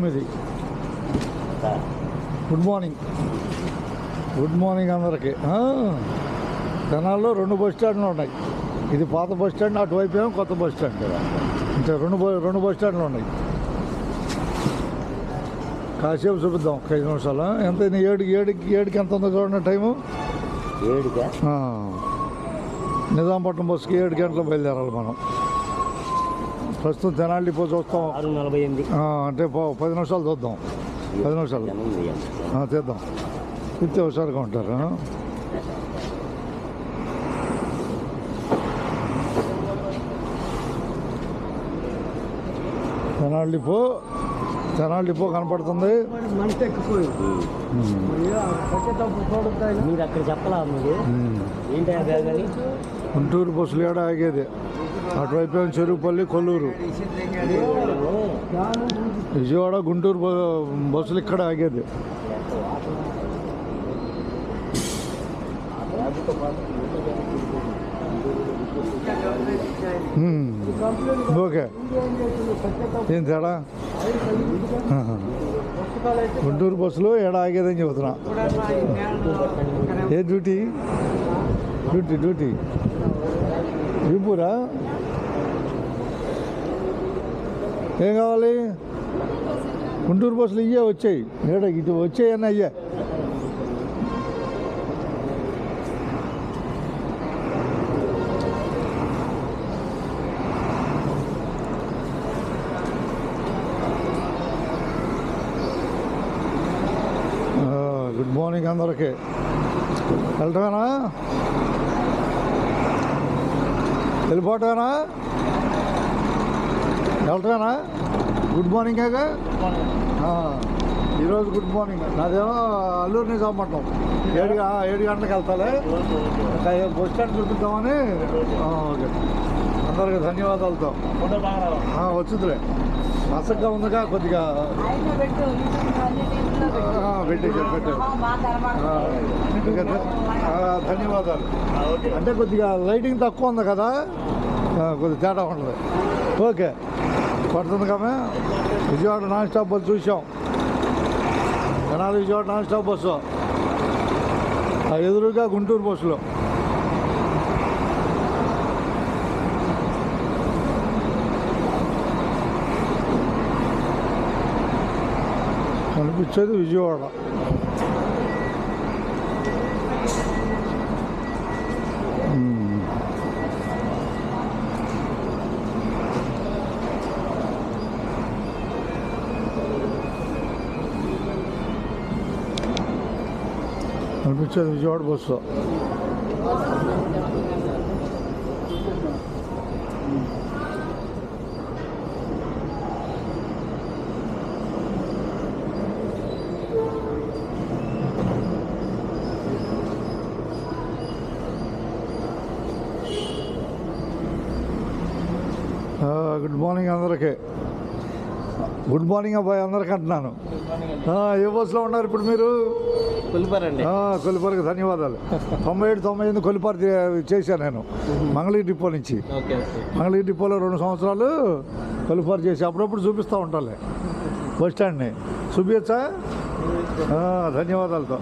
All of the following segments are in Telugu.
8. గుడ్ మార్నింగ్, గుడ్ మార్నింగ్ అందరికి. తెనాల్లో 2 బస్ స్టాండ్లు ఉన్నాయి. ఇది పాత బస్ స్టాండ్, అటువైపు ఏమో కొత్త బస్ స్టాండ్ కదా. అంటే రెండు బస్ స్టాండ్లు ఉన్నాయి. కాసేపు చూపిద్దాం ఒక 5 నిమిషాలు. ఎంత 7కి ఎంత ఉందో చూడండి టైము. 7గా నిజాంపట్నం బస్సుకి 7 గంటలకు బయలుదేరాలి మనం. ప్రస్తుతం తెనాలి డిపో చూస్తాం. 6:48. అంటే 10 నిమిషాలు చూద్దాం. 10 నిమిషాలు తీద్దాం. తిప్పితే హుషారుగా ఉంటారు. తెనాలి డిపో కనపడుతుంది. మీరు అక్కడ చెప్పలా గుంటూరు బస్సులు ఏడా ఆగేది. అటువైపు చెరుకుపల్లి, కొల్లూరు, విజయవాడ, గుంటూరు బస్సులు ఇక్కడ ఆగేది. ఓకే, ఏం తేడా? గుంటూరు బస్సులో ఏడా ఆగేదని చెబుతున్నా. ఏ డ్యూటీ విపూరా? ఏం కావాలి? గుంటూరు బస్సులు ఇయ్యే వచ్చాయి. ఇటు వచ్చాయన్నా అయ్యా. గుడ్ మార్నింగ్ అందరికి. వెళ్ళటమేనా? వెళ్ళిపోవటమేనా? వెళ్ళటమేనా? గుడ్ మార్నింగేగా. ఈరోజు గుడ్ మార్నింగ్. నాదేమో అల్లూరు నిజాంపట్నం. 7 గంటలకు వెళ్తాలే. బస్ స్టాండ్ చూపిద్దామని. ఓకే, అందరికి ధన్యవాదాలతో. వచ్చిందిలే, అసగ్గా ఉందిగా కొద్దిగా. ధన్యవాదాలు. అంటే కొద్దిగా లైటింగ్ తక్కువ ఉంది కదా, కొద్దిగా తేడా ఉండదు. ఓకే, పడుతుంది కదా. విజయవాడ నాన్ స్టాప్ బస్సు చూసాం. Tenali Vijayawada non stop bus. ఎదురుగా గుంటూరు బస్సులో. కనిపించేది విజయవాడ. కనిపించేది విజయవాడ బస్సు. గుడ్ మార్నింగ్ అందరికీ. గుడ్ మార్నింగ్ అబ్బాయి అందరికీ అంటున్నాను. ఏ బస్సులో ఉన్నారు ఇప్పుడు మీరు? కొలిపారండి. కొలిపారికి ధన్యవాదాలు. 97-98 కొలిపారు చేశాను నేను మంగళగిరి డిపో నుంచి. మంగళగిరి డిపోలో 2 సంవత్సరాలు కొలిపారు చేసి అప్పుడప్పుడు చూపిస్తూ ఉంటాలే బస్ స్టాండ్ని. చూపించా? ధన్యవాదాలతో.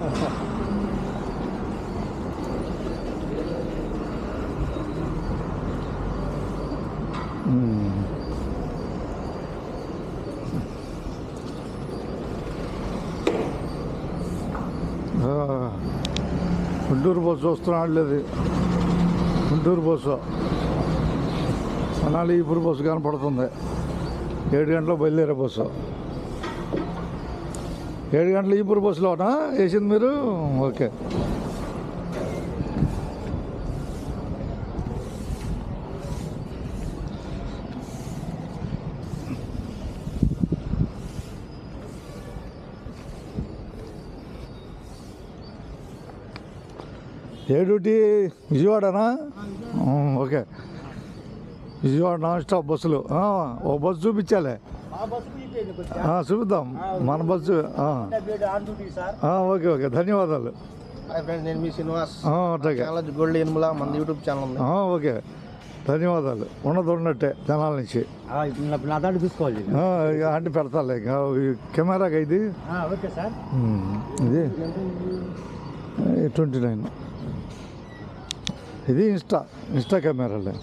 గుంటూరు బస్సు వస్తున్నాడు లేదు. గుంటూరు బస్సు తెనాలి ఇప్పుడు బస్సు కనపడుతుంది. 7 గంటలకు బయలుదేరే బస్సు. 7 గంటల ఈపూర్ బస్సులోనా వేసింది మీరు? ఓకే. ఏ డ్యూటీ? విజయవాడనా? ఓకే, విజయవాడ నాన్ స్టాప్ బస్సులు. ఓ బస్సు చూపించాలే. చూపిద్దాం మన బస్సు. ఓకే ఓకే, ధన్యవాదాలు. నేను మీ శ్రీనివాస్. గోల్డ్ ఎనుమల మన యూట్యూబ్ ఛానల్ ఉంది. ఓకే, ధన్యవాదాలు. ఉన్నది ఉన్నట్టే జనాల నుంచి. నా దాంట్లో చూసుకోవాలి. ఇక అంటే పెడతాలే ఇంకా ఈ కెమెరాగా ఇది. Okay sir. ఇది 29. ఇది ఇన్స్టా కెమెరాలే.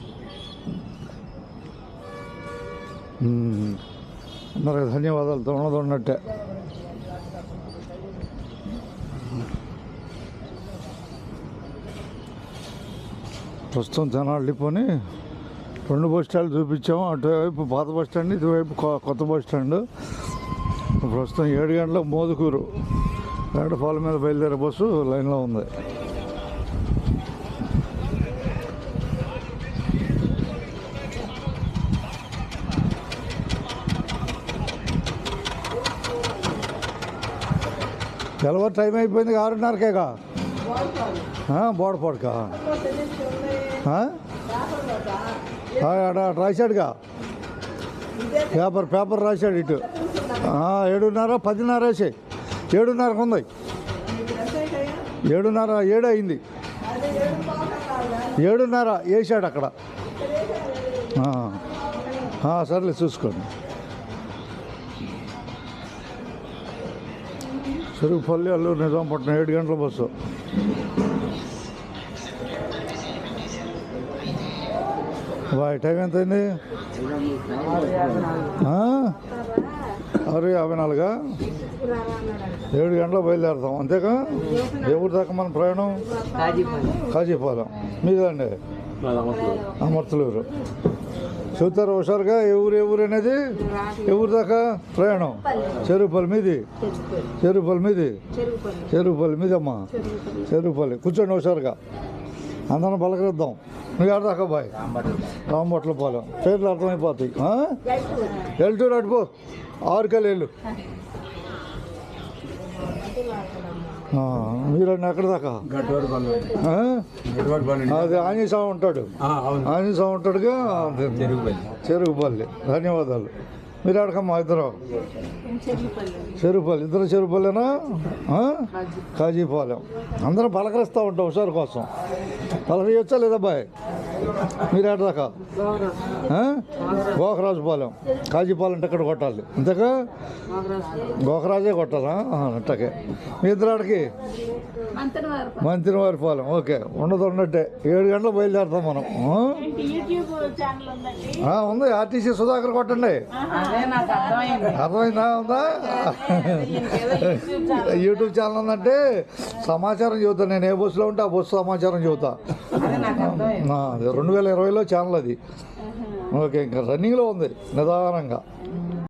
అన్నారు ధన్యవాదాలతో ఉన్నది ఉన్నట్టే. ప్రస్తుతం జనాలు వెళ్ళిపోయి 2 బస్ స్టాండ్లు చూపించాము. అటువైపు పాత బస్ స్టాండ్, ఇటువైపు కొత్త బస్ స్టాండ్. ప్రస్తుతం 7 గంటలకు మోదుకూరు వేటపాలెం మీద బయలుదేరే బస్సు లైన్లో ఉంది. తెల్లవారు టైం అయిపోయింది 6:30కేగా. బోడపాడుకా రాశాడుగా పేపర్ రాశాడు ఇటు. 7:30 10:30 వేసి 7:30కు ఉంది. 7:30 7 అయింది. 7:30 వేసాడు అక్కడ. సర్లే చూసుకోండి. చెరుకుపల్లి అల్లూరు నిజాంపట్నం 7 గంటల బస్సు. టైం ఎంత అయింది? 6:54. 7 గంటలకు బయలుదేరుతాం అంతేకా. ఎవరి దాకా మన ప్రయాణం? కాజీపాలెం. మీదండి అమర్తలూరు. చెబుతారు హుషారుగా ఏ ఊరు అనేది. ఎవరి దాకా ప్రయాణం? చెరుకుపల్లి మీది అమ్మా. చెరుకుపల్లి. కూర్చోండి హుషారుగా. అందరం పలకరిద్దాం. నువ్వు ఆడదాకా బాయ్. రాంబట్లపాలెం. పేర్లు అర్థమైపోతాయి. ఎల్టూరు అటుపో 6 కళ్ళు. మీరండి ఎక్కడి దాకా? అది ఆంజనేయ స్వామి ఉంటాడు. ఆంజనేయ స్వామి ఉంటాడుగా. చెరుకుపల్లి. ధన్యవాదాలు. మీరు ఆడకమ్మా ఇద్దరు? చెరుకుపల్లి. ఇద్దరు చెరుకుపల్లినా? కాజీపాలెం. అందరం పలకరిస్తూ ఉంటాం హుషారు కోసం. పలకరియొచ్చా లేదా బాయ్? మీరు ఆడదాకా? గోకరాజుపాలెం. కాజీపాలెం అంటే ఇక్కడ కొట్టాలి అంతేకా. గోకరాజే కొట్టాలా? అట్టకే. మీ ఇద్దరు ఆడికి మంతినవారిపాలెం. ఓకే. ఉన్నట్టే 7 గంటలకు బయలుదేరుతాం మనం. ఉంది. ఆర్టీసీ సుధాకర్ కొట్టండి. అర్థమైందా? ఉందా? యూట్యూబ్ ఛానల్ ఉందంటే సమాచారం చెబుతా. నేను ఏ బస్సులో ఉంటే ఆ బస్సు సమాచారం చెబుతా. 2020లో ఛానల్ అది. ఓకే. ఇంకా రన్నింగ్లో ఉంది నిదానంగా.